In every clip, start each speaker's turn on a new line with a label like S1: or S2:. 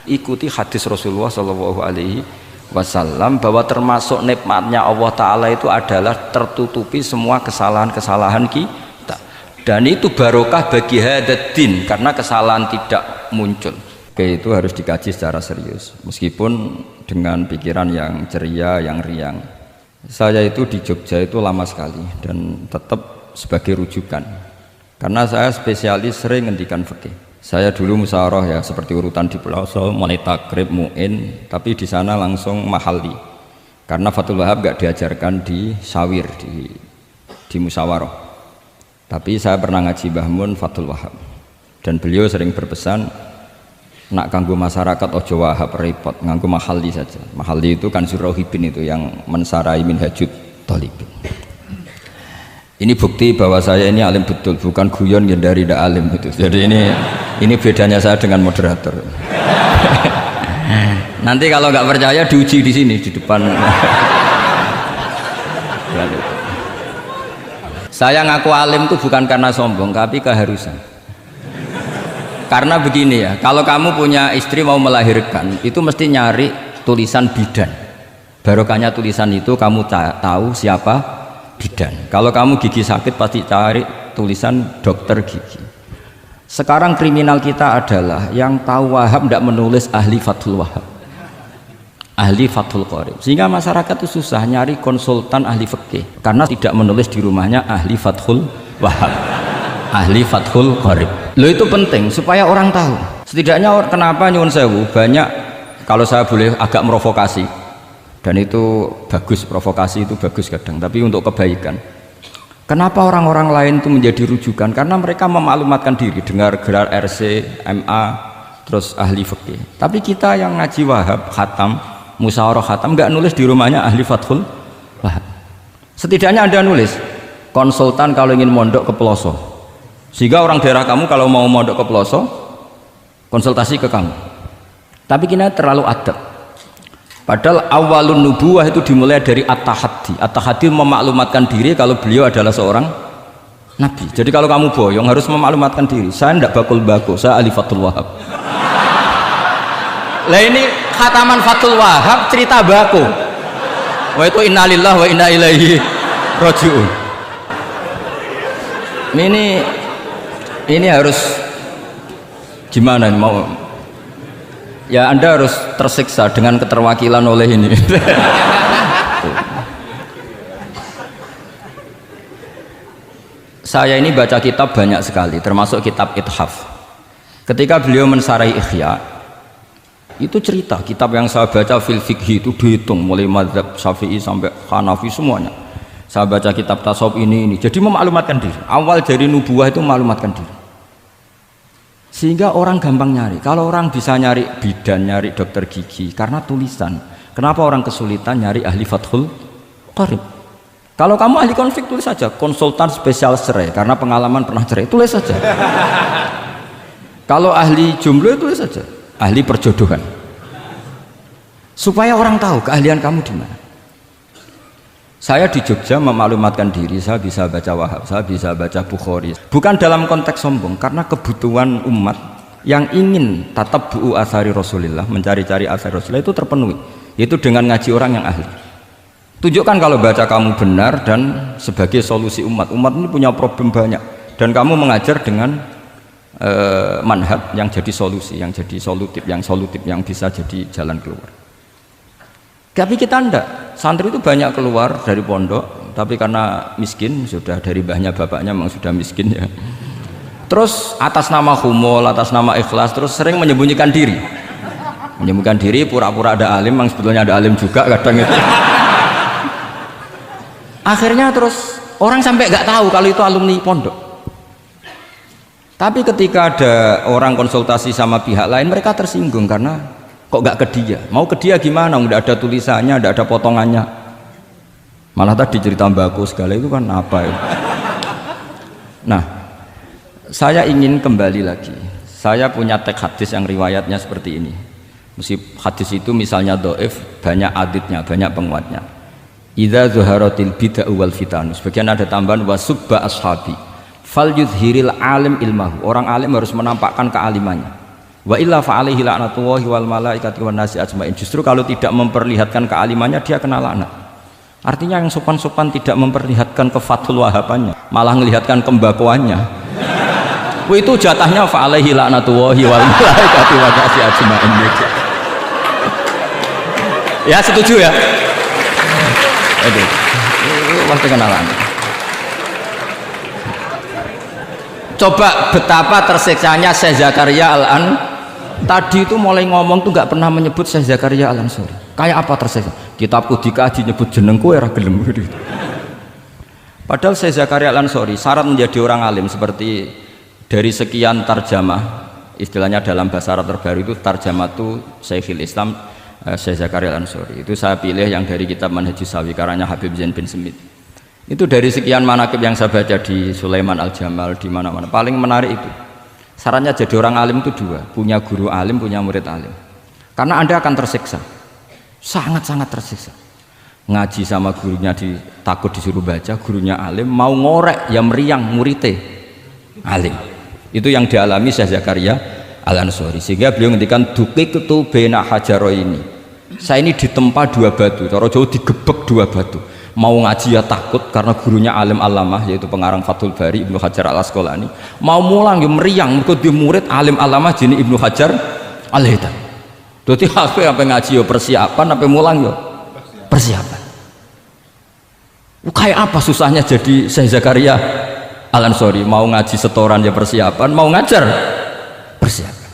S1: ikuti hadis Rasulullah Shallallahu Alaihi Wasallam bahwa termasuk nikmatnya Allah Ta'ala itu adalah tertutupi semua kesalahan-kesalahan kita, dan itu barokah bagi hadaddin karena kesalahan tidak muncul. Oke, itu harus dikaji secara serius meskipun dengan pikiran yang ceria, yang riang. Saya itu di Jogja itu lama sekali dan tetap sebagai rujukan karena saya spesialis sering ngendikan fikih. Saya dulu musyawarah ya seperti urutan di pelosok, mulai takrib, mu'in, tapi di sana langsung mahalli. Karena Fathul Wahab gak diajarkan di sawir, di musyawarah. Tapi saya pernah ngaji Mbah Mun Fathul Wahab. Dan beliau sering berpesan, nak kanggo masyarakat ojo wahab repot, nganggo mahalli saja. Mahalli itu kan Surauhibin itu yang mensarai minhajut thalibin. Ini bukti bahwa saya ini alim betul, bukan guyon yang dari tidak alim gitu. Jadi ini bedanya saya dengan moderator. Nanti kalau nggak percaya diuji di sini di depan. Saya ngaku alim itu bukan karena sombong, tapi keharusan. Karena begini ya, kalau kamu punya istri mau melahirkan, itu mesti nyari tulisan bidan. Barokahnya tulisan itu kamu tahu siapa bidan. Kalau kamu gigi sakit pasti cari tulisan dokter gigi. Sekarang kriminal kita adalah yang tahu Wahab tidak menulis ahli Fathul Wahab, ahli Fathul Qorib, sehingga masyarakat itu susah nyari konsultan ahli fikih karena tidak menulis di rumahnya ahli Fathul Wahab, ahli Fathul Qorib. Loh, itu penting supaya orang tahu. Setidaknya kenapa nyuwun sewu banyak, kalau saya boleh agak merovokasi, dan itu bagus, provokasi itu bagus kadang, tapi untuk kebaikan. Kenapa orang-orang lain itu menjadi rujukan? Karena mereka memaklumatkan diri, dengar gelar RC, MA, terus ahli fikih. Tapi kita yang ngaji Wahab, khatam, musyawarah khatam, nggak nulis di rumahnya ahli Fathul Wahab. Setidaknya Anda nulis konsultan kalau ingin mondok ke pelosok, sehingga orang daerah kamu kalau mau mondok ke pelosok konsultasi ke kamu. Tapi kita terlalu adab. Padahal awalun nubuwah itu dimulai dari at-tahaddi. At-tahaddi memaklumatkan diri kalau beliau adalah seorang nabi. Jadi kalau kamu boyong harus memaklumatkan diri, saya tidak bakul-bakul, saya ahli Fathul Wahab. Lah ini khataman Fathul Wahab cerita baku. Wah itu innalillah wa inna ilaihi rajiun. Ini harus gimana mau? Ya Anda harus tersiksa dengan keterwakilan oleh ini. Saya ini baca kitab banyak sekali, termasuk kitab Ithaf. Ketika beliau mensarai Ihya, itu cerita kitab yang saya baca fil fikhi itu dihitung mulai mazhab Syafi'i sampai Hanafi semuanya. Saya baca kitab tasawuf ini, jadi memaklumatkan diri. Awal dari nubuwah itu memaklumatkan diri. Sehingga orang gampang nyari. Kalau orang bisa nyari bidan, nyari dokter gigi karena tulisan, kenapa orang kesulitan nyari ahli Fathul Qorib? Kalau kamu ahli konflik tulis saja konsultan spesial cerai karena pengalaman pernah cerai, tulis saja. Kalau ahli jomblo tulis saja ahli perjodohan, supaya orang tahu keahlian kamu di mana. Saya di Jogja memaklumatkan diri, saya bisa baca Wahab, saya bisa baca Bukhari. Bukan dalam konteks sombong, karena kebutuhan umat yang ingin tatap bu'u asari Rasulillah, mencari-cari asari Rasulillah itu terpenuhi, yaitu dengan ngaji orang yang ahli. Tunjukkan kalau baca kamu benar dan sebagai solusi umat. Umat ini punya problem banyak, dan kamu mengajar dengan manhaj yang jadi solusi, yang jadi solutif, yang bisa jadi jalan keluar. Tapi kita enggak, santri itu banyak keluar dari pondok, tapi karena miskin, sudah dari mbahnya bapaknya memang sudah miskin ya. Terus atas nama humul, atas nama ikhlas, terus sering menyembunyikan diri. Menyembunyikan diri, pura-pura ada alim, memang sebetulnya ada alim juga kadang itu. Akhirnya terus orang sampai nggak tahu kalau itu alumni pondok. Tapi ketika ada orang konsultasi sama pihak lain, mereka tersinggung karena kok nggak ke dia, mau ke dia gimana, nggak ada tulisannya, nggak ada potongannya, malah tadi cerita mbakku segala itu kan apa ya. Nah, saya ingin kembali lagi, saya punya teks hadis yang riwayatnya seperti ini. Meskipun hadis itu misalnya dhaif, banyak aditnya, banyak penguatnya. Idza zuharatil bid'ah wal fitan, sebagian ada tambahan wasubba ashabi fal yuzhiril alim ilmahu, orang alim harus menampakkan kealimannya. Wa illa fa alaihi la'natullahi wal malaikati wan nasi ajmain. Justru kalau tidak memperlihatkan kealimannya dia kena laknat. Artinya yang sopan-sopan tidak memperlihatkan kefatul wahabannya, malah melihatkan kembakuannya. Itu jatahnya fa alaihi la'natullahi wal malaikati wan nasi ajmain. Ya setuju ya? Itu pasti kena laknat. Coba betapa tersiksanya Syekh Zakaria Al-An tadi itu mulai ngomong tuh nggak pernah menyebut Syekh Zakaria Al-Ansori. Kayak apa tersiksa? Kitabku dikaji nyebut jenengku era gelem gitu. Padahal Syekh Zakaria Al-Ansori syarat menjadi orang alim seperti dari sekian tarjamah, istilahnya dalam bahasa Arab terbaru itu tarjamah itu Syekhul Islam Syekh Zakaria Al-Ansori. Itu saya pilih yang dari kitab Manhajus Sawi karanya Habib Zain bin Smith. Itu dari sekian manaqib yang saya baca di Sulaiman Al-Jamal di mana-mana paling menarik itu syaratnya jadi orang alim itu dua, punya guru alim, punya murid alim. Karena Anda akan tersiksa, sangat-sangat tersiksa. Ngaji sama gurunya takut disuruh baca, gurunya alim, mau ngorek ya meriang muridnya alim. Itu yang dialami Syekh Zakaria Al-Ansori. Sehingga beliau ngendikan duqiqtu baina hajaroini. Saya ini ditempa dua batu, cara Jawa digebek dua batu. Mau ngaji ya takut karena gurunya alim alamah yaitu pengarang Fathul Bari Ibnu Hajar Al-Asqalani. Mau mulang ya meriang mergo di murid alim alamah jenis Ibnu Hajar Al-Haytham. Dadi ape ngaji ya persiapan, ape mulang ya persiapan. Kayak apa susahnya jadi Syekh Zakaria Al-Ansori, mau ngaji setoran ya persiapan, mau ngajar persiapan.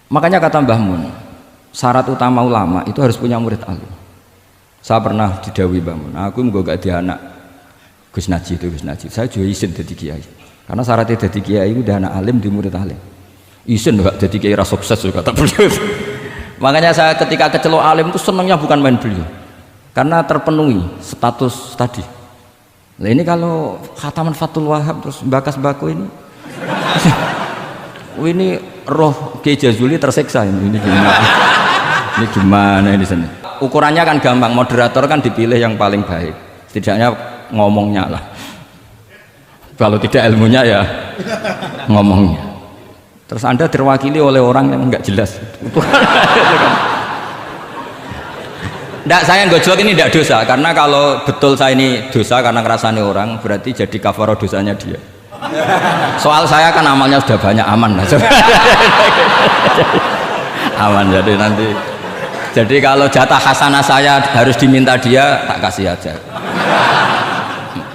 S1: Makanya kata Mbah Mun, syarat utama ulama itu harus punya murid alim. Saya pernah didhawuhi Mbah Mun, aku mau gak ada anak Gus Naji itu Gus Naji, saya juga izin jadi kiai. Karena syaratnya jadi kiai itu udah anak alim di murid alim. Izin gak jadi kiai ras sukses juga kata beliau. Makanya saya ketika kecelok alim itu senangnya bukan main beliau, karena terpenuhi status tadi. Nah ini kalau khataman Fathul Wahab terus bakas baku ini, ini roh Kiai Jazuli tersiksa ini gimana? Ini gimana ini sini? Ukurannya kan gampang, moderator kan dipilih yang paling baik, setidaknya ngomongnya lah. Kalau tidak ilmunya ya ngomongnya. Terus Anda terwakili oleh orang yang enggak jelas. Enggak, saya gojlok ini enggak dosa, karena kalau betul saya ini dosa karena ngerasani orang, berarti jadi kafarah dosanya dia. Soal saya kan amalnya sudah banyak, aman lah. Aman, jadi nanti. Jadi kalau jatah hasanah saya harus diminta dia, tak kasih aja.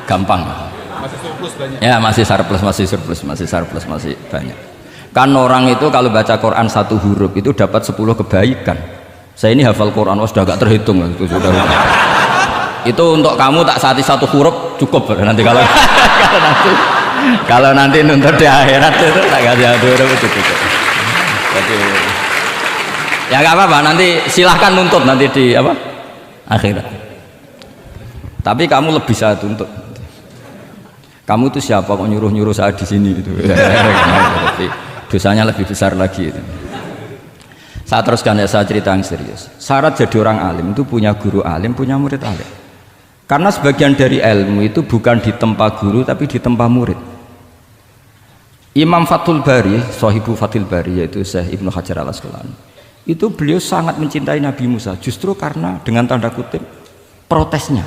S1: Gampang. Masih surplus banyak. Ya masih surplus, masih banyak. Kan orang itu kalau baca Quran satu huruf itu dapat 10 kebaikan. Saya ini hafal Quran, sudah agak terhitung itu sudah. Itu untuk kamu tak saati satu huruf cukup nanti kalau nanti nuntut di akhirat itu tak kasih satu huruf itu cukup. Jadi, ya nggak apa-apa, nanti silahkan nuntut nanti di apa akhirat. Tapi kamu lebih saya tuntut. Kamu itu siapa kok nyuruh saya di sini itu? Tapi dosanya lebih besar lagi itu. Saya teruskan ya, saya cerita yang serius. Syarat jadi orang alim itu punya guru alim, punya murid alim. Karena sebagian dari ilmu itu bukan ditempa guru tapi ditempa murid. Imam Fathul Bari, Sahibu Fathul Bari yaitu Syekh Ibnu Hajar Al-Asqalani, itu beliau sangat mencintai Nabi Musa justru karena dengan tanda kutip protesnya.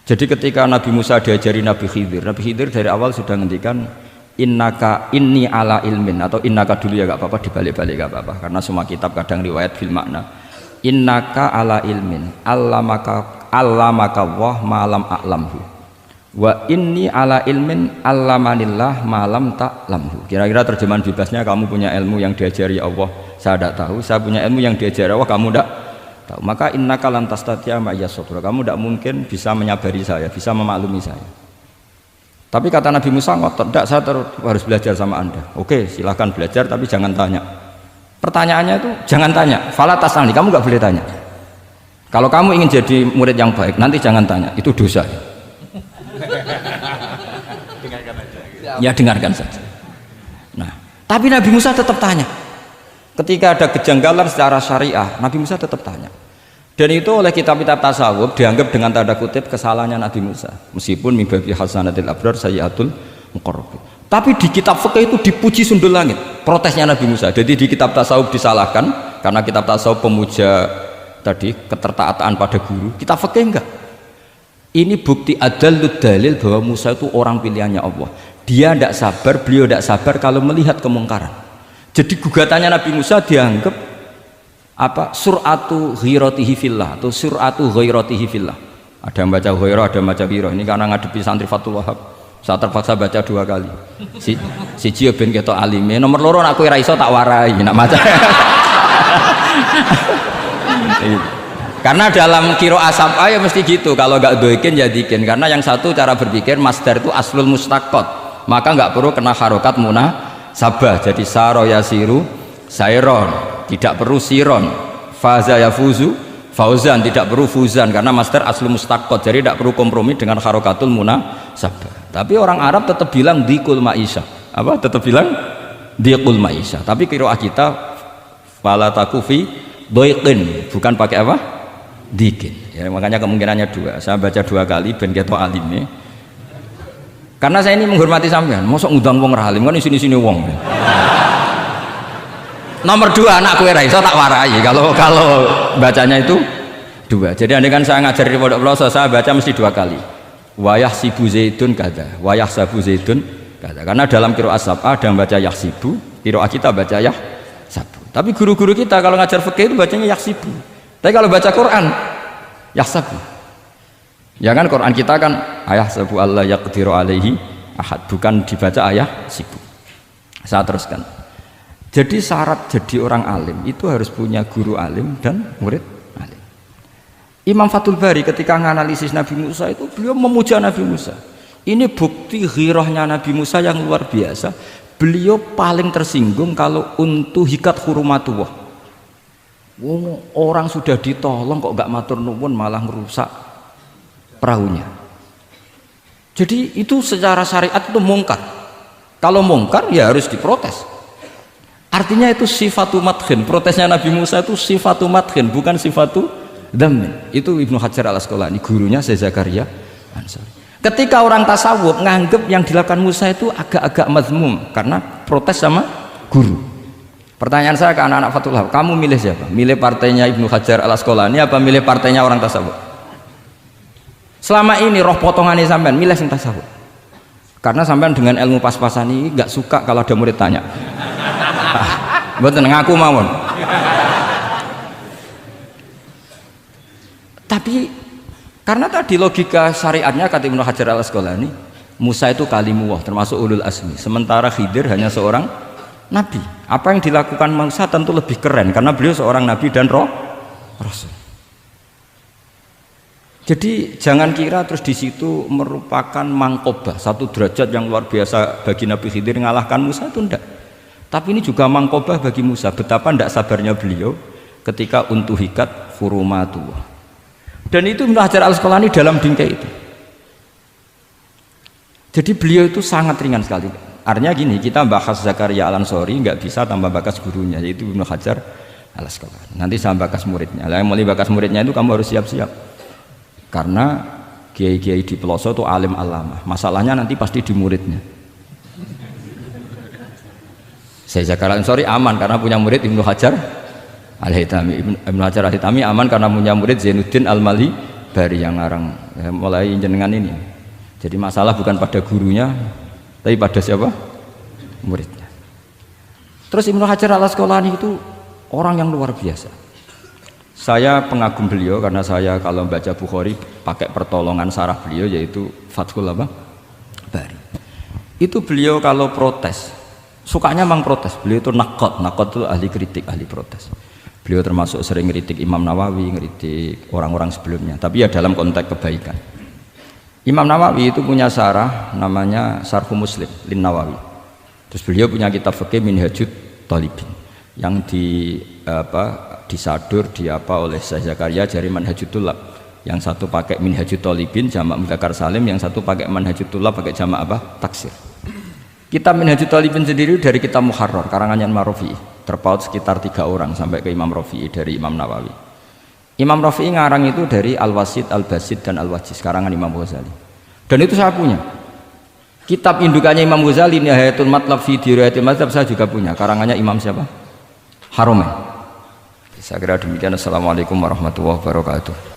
S1: Jadi ketika Nabi Musa diajari Nabi Khidir dari awal sudah ngendikan innaka inni ala ilmin, atau innaka dulu ya gak apa-apa, dibalik-balik gak apa-apa karena semua kitab kadang riwayat bil makna. Innaka ala ilmin allamaka wah malam a'lamhu wa inni ala ilmin allamanillah malam ta'lamhu. Kira-kira terjemahan bebasnya, kamu punya ilmu yang diajari Allah saya tidak tahu, saya punya ilmu yang diajari Allah kamu tidak tahu, maka innaka lan tastati'a ma'iyya sabra, kamu tidak mungkin bisa menyabari saya, bisa memaklumi saya. Tapi kata Nabi Musa ngotot, tidak, saya harus belajar sama Anda. Oke, silahkan belajar tapi jangan tanya. Pertanyaannya itu jangan tanya, fala tas'alni, kamu nggak boleh tanya. Kalau kamu ingin jadi murid yang baik nanti jangan tanya, itu dosa. Dengarkan aja. Ya dengarkan saja. Nah, tapi Nabi Musa tetap tanya. Ketika ada kejanggalan secara syariah, Nabi Musa tetap tanya. Dan itu oleh kitab-kitab tasawuf dianggap dengan tanda kutip kesalahannya Nabi Musa. Meskipun mibabi hasanatil abrar sayyatul muqarrabin. Tapi di kitab fikih itu dipuji sundul langit. Protesnya Nabi Musa. Jadi di kitab tasawuf disalahkan karena kitab tasawuf pemuja tadi ketertaatan pada guru. Kitab fikih enggak. Ini bukti adallud dalil bahwa Musa itu orang pilihannya Allah. Dia tidak sabar, beliau tidak sabar kalau melihat kemungkaran. Jadi gugatannya Nabi Musa dianggap apa? Sur'atu ghiratihi fillah atau sur'atu ghairatihi fillah. Ada yang baca ghairah, ada yang baca ghirah. Ini karena ngadepi santri Fathul Wahab. Saya terpaksa baca 2 kali. Siji ben ketok alime, nomor loro nek kowe ra iso tak warai nak maca. Karena dalam qiraah sab'a ya mesti gitu, kalau enggak doikin ya dikin. Karena yang satu cara berpikir masdar itu aslul mustaqqat, maka enggak perlu kena harokat munasabah. Jadi saro yasiru sairon, tidak perlu siron. Faza yafuzu fauzan, tidak perlu fuzan karena masdar aslul mustaqqat. Jadi tidak perlu kompromi dengan harokatul munasabah. Tapi orang Arab tetap bilang dikul ma'isha. Apa? Tetap bilang dikul ma'isha. Tapi qiraah kita fala takufi doiqin, bukan pakai apa? Dikin. Ya, makanya kemungkinannya 2. Saya baca 2 kali ben ketok alime. Karena saya ini menghormati sampean. Mosok ngundang wong ra alim kan isine-isine wong. Nomor 2 anak kowe ra iso tak warai kalau bacanya itu 2. Jadi andai kan saya ngajar di pondok pelosok saya baca mesti 2 kali. Wayah sibu zaitun kada, wayah sabu zaitun kada. Karena dalam qiraah sab'a ada yang baca yahsibu, qiraah kita baca yahsabu. Tapi guru-guru kita kalau ngajar fikih itu bacanya yahsibu. Tapi kalau baca Quran yahsabu. Ya kan Quran kita kan ayah sabu Allah yaqdiru alaihi ahad, bukan dibaca ayah sibu. Saya teruskan. Jadi syarat jadi orang alim itu harus punya guru alim dan murid alim. Imam Fathul Bari ketika menganalisis Nabi Musa itu beliau memuja Nabi Musa. Ini bukti ghirahnya Nabi Musa yang luar biasa. Beliau paling tersinggung kalau untuhikat hurumatullah. Orang sudah ditolong kok gak matur nuwun malah merusak perahunya. Jadi itu secara syariat itu mungkar. Kalau mungkar ya harus diprotes. Artinya itu sifatu madkhin. Protesnya Nabi Musa itu sifatu madkhin, bukan sifatu dhamin. Itu Ibnu Hajar al-Asqalani, gurunya Syekh Zakaria Ansari. Ketika orang tasawuf nganggep yang dilakukan Musa itu agak-agak mazmum karena protes sama guru. Pertanyaan saya ke anak-anak Fathul Wahab, kamu milih siapa? Milih partainya Ibnu Hajar al-Asqalani apa milih partainya orang tasawuf? Selama ini roh potongannya sampean milih yang tasawuf. Karena sampean dengan ilmu pas-pasan ini gak suka kalau ada murid tanya. Mboten ngaku mawon. Tapi karena tadi logika syariatnya kata Ibnu Hajar al-Asqalani, Musa itu kalimullah termasuk ulul azmi, sementara Khidir hanya seorang nabi. Apa yang dilakukan Musa tentu lebih keren karena beliau seorang nabi dan rasul. Jadi jangan kira terus di situ merupakan mangkobah, satu derajat yang luar biasa bagi Nabi Khidir mengalahkan Musa, itu enggak. Tapi ini juga mangkobah bagi Musa, betapa tidak sabarnya beliau ketika untuhikat hurumatullah. Dan itu Ibnu Hajar al-Asqalani dalam bingkai itu. Jadi beliau itu sangat ringan sekali. Artinya gini, kita bahas Zakaria al-Ansori nggak bisa tambah bakas gurunya, yaitu Ibnu Hajar al-Asqalani. Nanti saya bakas muridnya. Yang mulai bakas muridnya itu kamu harus siap-siap. Karena kiai-kiai di pelosok itu alim alamah. Masalahnya nanti pasti di muridnya. Saya Zakaria al-Ansori aman karena punya murid Ibnu Hajar al-Haytami. Ibnu Hajar al-Haytami aman karena punya murid Zainuddin al-Mali Bari yang ngarang mulai jenengan ini. Jadi masalah bukan pada gurunya tapi pada siapa? Muridnya. Terus Ibnu Hajar al-Asqalani itu orang yang luar biasa. Saya pengagum beliau karena saya kalau baca Bukhari pakai pertolongan sarah beliau yaitu Fathul Bari. Itu beliau kalau protes sukanya memang protes. Beliau itu nakot itu ahli kritik, ahli protes. Beliau termasuk sering ngeritik Imam Nawawi, ngeritik orang-orang sebelumnya, tapi ya dalam konteks kebaikan. Imam Nawawi itu punya sarah namanya Syarh Muslim lin Nawawi. Terus beliau punya kitab fikih Minhajut Thalibin yang disadur oleh Syekh Zakaria dari Manhajut Thullab. Yang satu pakai Minhajut Thalibin jamak mudzakkar salim, yang satu pakai Manhajut Thullab pakai jamak taksir. Kitab Minhajut Thalibin sendiri dari kitab Muharrar karangannya Imam Rafi'i, terpaut sekitar 3 orang sampai ke Imam Rafi'i dari Imam Nawawi. Imam Rafi'i ngarang itu dari Al-Wasit, Al-Basit dan Al-Wajiz karangan Imam Ghazali. Dan itu saya punya. Kitab indukannya Imam Ghazali Nihayatul Matlab fi Dirayatil Mazhab saya juga punya, karangannya Imam siapa? Haromen. Saya kira demikian. Assalamualaikum warahmatullahi wabarakatuh.